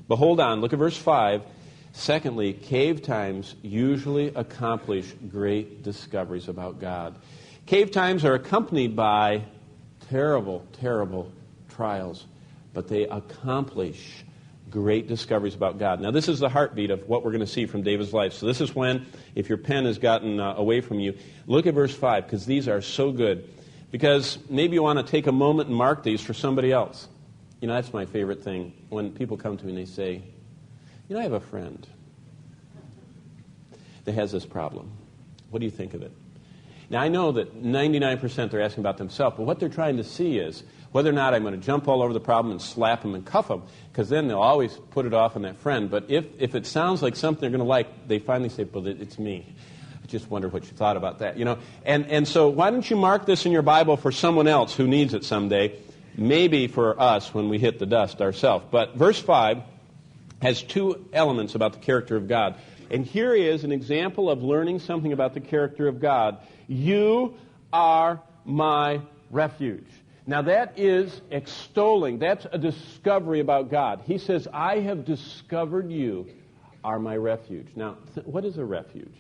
But hold on, look at verse 5. Secondly, cave times usually accomplish great discoveries about God. Cave times are accompanied by terrible, terrible trials, but they accomplish great discoveries about God. Now, this is the heartbeat of what we're going to see from David's life. So this is when, if your pen has gotten away from you, look at verse 5, because these are so good. Because maybe you want to take a moment and mark these for somebody else. You know, that's my favorite thing. When people come to me and they say, you know, I have a friend that has this problem. What do you think of it? Now, I know that 99% they're asking about themselves, but what they're trying to see is whether or not I'm going to jump all over the problem and slap them and cuff them, because then they'll always put it off on that friend. But if it sounds like something they're going to like, they finally say, well, it's me. I just wonder what you thought about that, you know. And so why don't you mark this in your Bible for someone else who needs it someday, maybe for us when we hit the dust ourselves. But verse 5 has two elements about the character of God. And here is an example of learning something about the character of God. You are my refuge. Now that is extolling. That's a discovery about God. He says, I have discovered you are my refuge. Now, what is a refuge?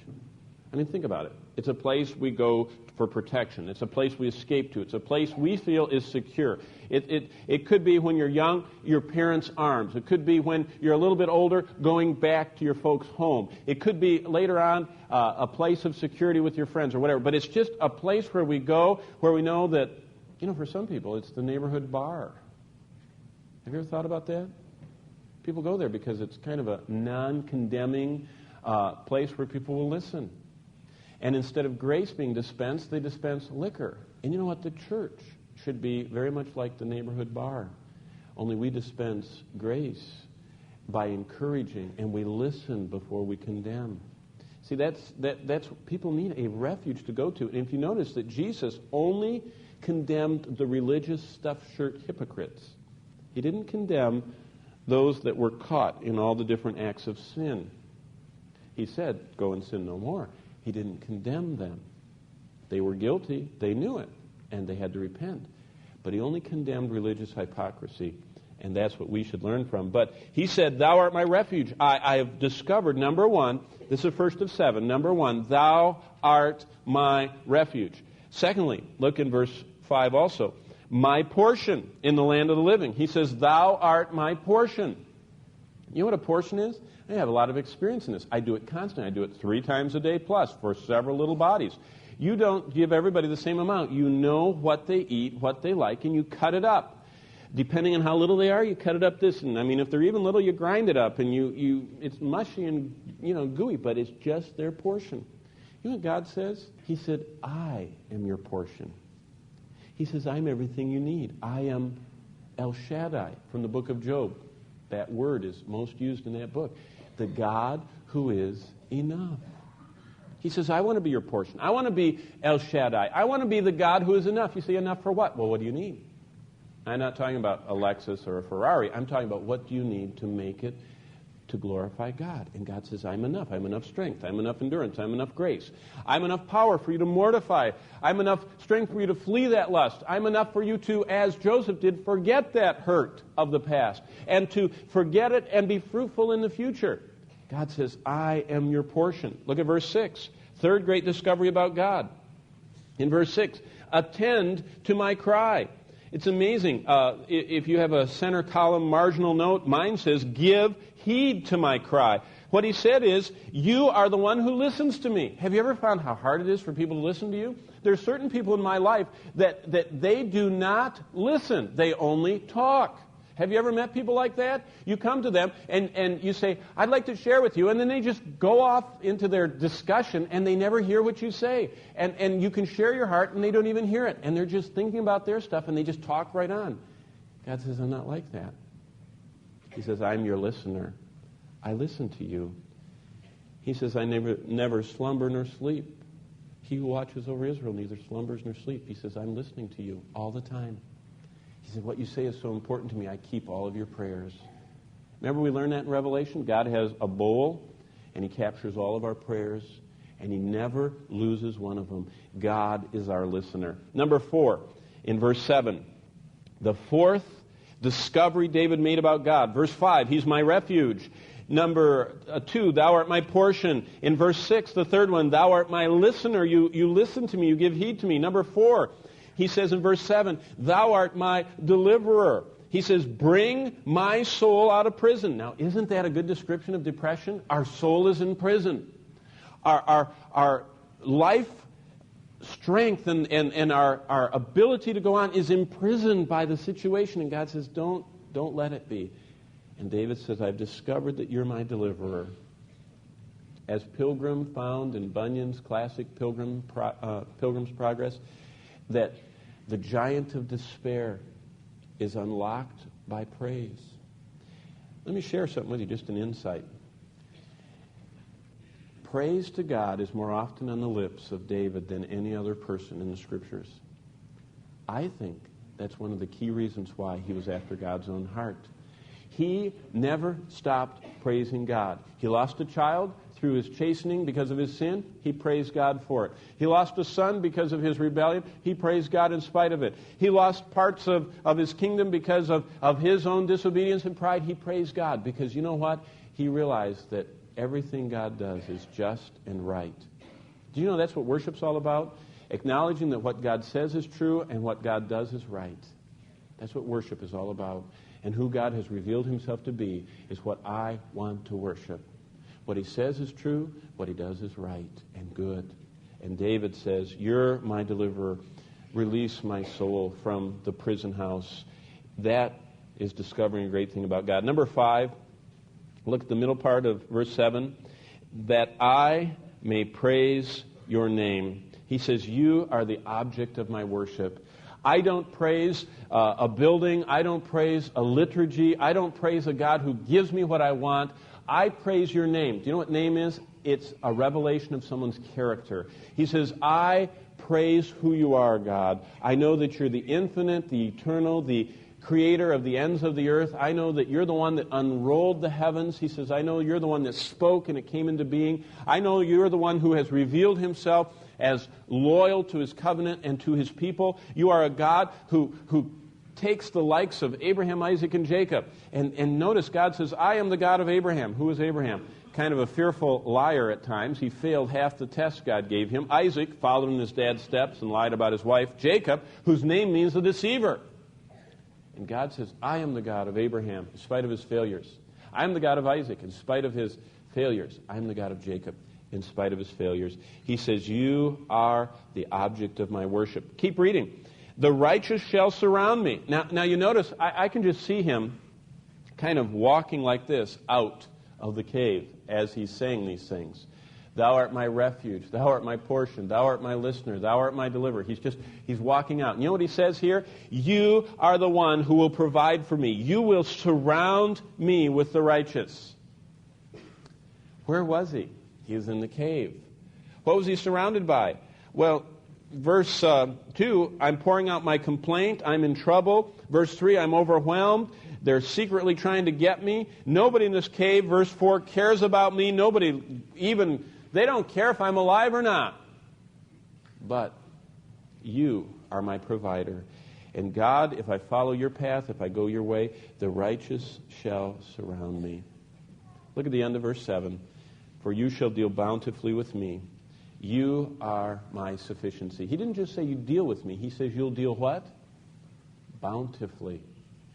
I mean, think about it. It's a place we go for protection. It's a place we escape to. It's a place we feel is secure. It could be when you're young, your parents' arms. It could be when you're a little bit older, going back to your folks' home. It could be later on a place of security with your friends or whatever. But it's just a place where we go, where we know that, you know, for some people, it's the neighborhood bar. Have you ever thought about that? People go there because it's kind of a non-condemning place where people will listen. And instead of grace being dispensed, they dispense liquor. And you know what? The church should be very much like the neighborhood bar. Only we dispense grace by encouraging, and we listen before we condemn. See, that's people need a refuge to go to. And if you notice that Jesus only condemned the religious stuffed shirt hypocrites. He didn't condemn those that were caught in all the different acts of sin. He said, go and sin no more. He didn't condemn them. They were guilty. They knew it. And they had to repent. But he only condemned religious hypocrisy. And that's what we should learn from. But he said, thou art my refuge. I have discovered, number one, this is the first of 7. Number one, thou art my refuge. Secondly, look in verse 5 also. My portion in the land of the living. He says, thou art my portion. You know what a portion is? I have a lot of experience in this. I do it constantly. I do it 3 times a day plus for several little bodies. You don't give everybody the same amount. You know what they eat, what they like, and you cut it up. Depending on how little they are, you cut it up this. And I mean, if they're even little, you grind it up, and it's mushy and gooey, but it's just their portion. You know what God says? He said, I am your portion. He says, I'm everything you need. I am El Shaddai from the book of Job. That word is most used in that book. The God who is enough. He says, I want to be your portion. I want to be El Shaddai. I want to be the God who is enough. You say, enough for what? Well, what do you need? I'm not talking about a Lexus or a Ferrari. I'm talking about what do you need to make it to glorify God. And God says, I'm enough. I'm enough strength. I'm enough endurance. I'm enough grace. I'm enough power for you to mortify. I'm enough strength for you to flee that lust. I'm enough for you to, as Joseph did, forget that hurt of the past and to forget it and be fruitful in the future. God says, I am your portion. Look at verse 6. Third great discovery about God. In verse 6, attend to my cry. It's amazing. If you have a center column marginal note, mine says, give heed to my cry. What he said is, you are the one who listens to me. Have you ever found how hard it is for people to listen to you? There are certain people in my life that they do not listen. They only talk. Have you ever met people like that? You come to them and you say, I'd like to share with you, and then they just go off into their discussion and they never hear what you say. And you can share your heart and they don't even hear it. And they're just thinking about their stuff and they just talk right on. God says, I'm not like that. He says, I'm your listener. I listen to you. He says, I never slumber nor sleep. He who watches over Israel neither slumbers nor sleep. He says, I'm listening to you all the time. He said, what you say is so important to me, I keep all of your prayers. Remember we learned that in Revelation? God has a bowl, and he captures all of our prayers, and he never loses one of them. God is our listener. Number 4, in verse 7, the fourth discovery David made about God. Verse 5, He's my refuge. Number 2, Thou art my portion. In verse 6, the third one, Thou art my listener. You listen to me. You give heed to me. Number 4, he says in verse 7, Thou art my deliverer. He says, bring my soul out of prison. Now, isn't that a good description of depression? Our soul is in prison. Our life strength and our ability to go on is imprisoned by the situation. And God says, don't let it be. And David says, I've discovered that you're my deliverer. As Pilgrim found in Bunyan's classic Pilgrim's Progress, that the giant of despair is unlocked by praise. Let me share something with you, just an insight. Praise to God is more often on the lips of David than any other person in the Scriptures. I think that's one of the key reasons why he was after God's own heart. He never stopped praising God. He lost a child through his chastening because of his sin. He praised God for it. He lost a son because of his rebellion. He praised God in spite of it. He lost parts of his kingdom because of his own disobedience and pride. He praised God because, you know what? He realized that everything God does is just and right. Do you know that's what worship's all about? Acknowledging that what God says is true and what God does is right. That's what worship is all about. And who God has revealed himself to be is what I want to worship. What he says is true, what he does is right and good. And David says, you're my deliverer. Release my soul from the prison house. That is discovering a great thing about God. Number 5, look at the middle part of verse 7. That I may praise your name. He says, you are the object of my worship. I don't praise a building. I don't praise a liturgy. I don't praise a God who gives me what I want. I praise your name. Do you know what name is? It's a revelation of someone's character. He says, I praise who you are, God. I know that you're the infinite, the eternal, the creator of the ends of the earth. I know that you're the one that unrolled the heavens. He says, I know you're the one that spoke and it came into being. I know you're the one who has revealed himself as loyal to his covenant and to his people. You are a God who takes the likes of Abraham, Isaac, and Jacob. And notice God says, I am the God of Abraham. Who is Abraham? Kind of a fearful liar at times. He failed half the tests God gave him. Isaac followed in his dad's steps and lied about his wife. Jacob, whose name means the deceiver. And God says, I am the God of Abraham in spite of his failures. I am the God of Isaac in spite of his failures. I am the God of Jacob in spite of his failures. He says, you are the object of my worship. Keep reading. The righteous shall surround me. Now you notice, I can just see him kind of walking like this out of the cave as he's saying these things. Thou art my refuge. Thou art my portion. Thou art my listener. Thou art my deliverer. He's walking out. And you know what he says here? You are the one who will provide for me. You will surround me with the righteous. Where was he? He was in the cave. What was he surrounded by? Well, verse 2, I'm pouring out my complaint. I'm in trouble. Verse 3, I'm overwhelmed. They're secretly trying to get me. Nobody in this cave, verse 4, cares about me. Nobody even, they don't care if I'm alive or not. But you are my provider. And God, if I follow your path, if I go your way, the righteous shall surround me. Look at the end of verse 7. For you shall deal bountifully with me. You are my sufficiency. He didn't just say you deal with me. He says you'll deal what? Bountifully.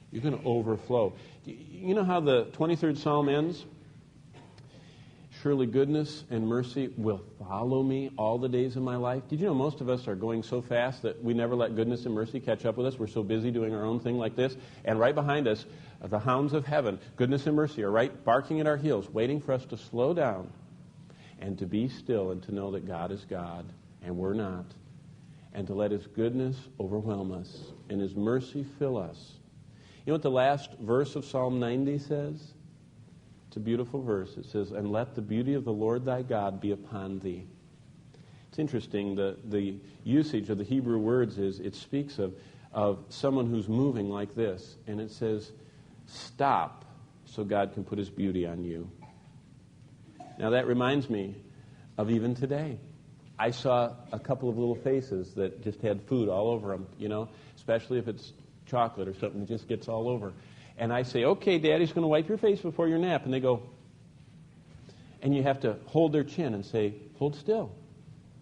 You're going to overflow. You know how the 23rd Psalm ends? Surely goodness and mercy will follow me all the days of my life. Did you know most of us are going so fast that we never let goodness and mercy catch up with us? We're so busy doing our own thing like this. And right behind us, the hounds of heaven, goodness and mercy, are right barking at our heels, waiting for us to slow down and to be still and to know that God is God and we're not. And to let his goodness overwhelm us and his mercy fill us. You know what the last verse of Psalm 90 says? It's a beautiful verse. It says, and let the beauty of the Lord thy God be upon thee. It's interesting, the usage of the Hebrew words is, it speaks of someone who's moving like this. And it says, stop so God can put his beauty on you. Now that reminds me of even today. I saw a couple of little faces that just had food all over them, you know, especially if it's chocolate or something, it just gets all over. And I say, okay, Daddy's going to wipe your face before your nap. And they go, and you have to hold their chin and say, hold still,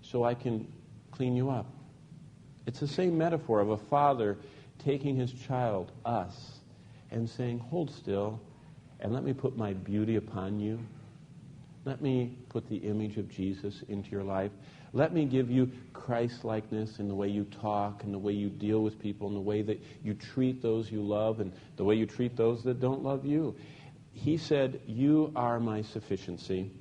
so I can clean you up. It's the same metaphor of a father taking his child, us, and saying, hold still, and let me put my beauty upon you. Let me put the image of Jesus into your life. Let me give you Christ-likeness in the way you talk, and the way you deal with people, and the way that you treat those you love, and the way you treat those that don't love you. He said, you are my sufficiency.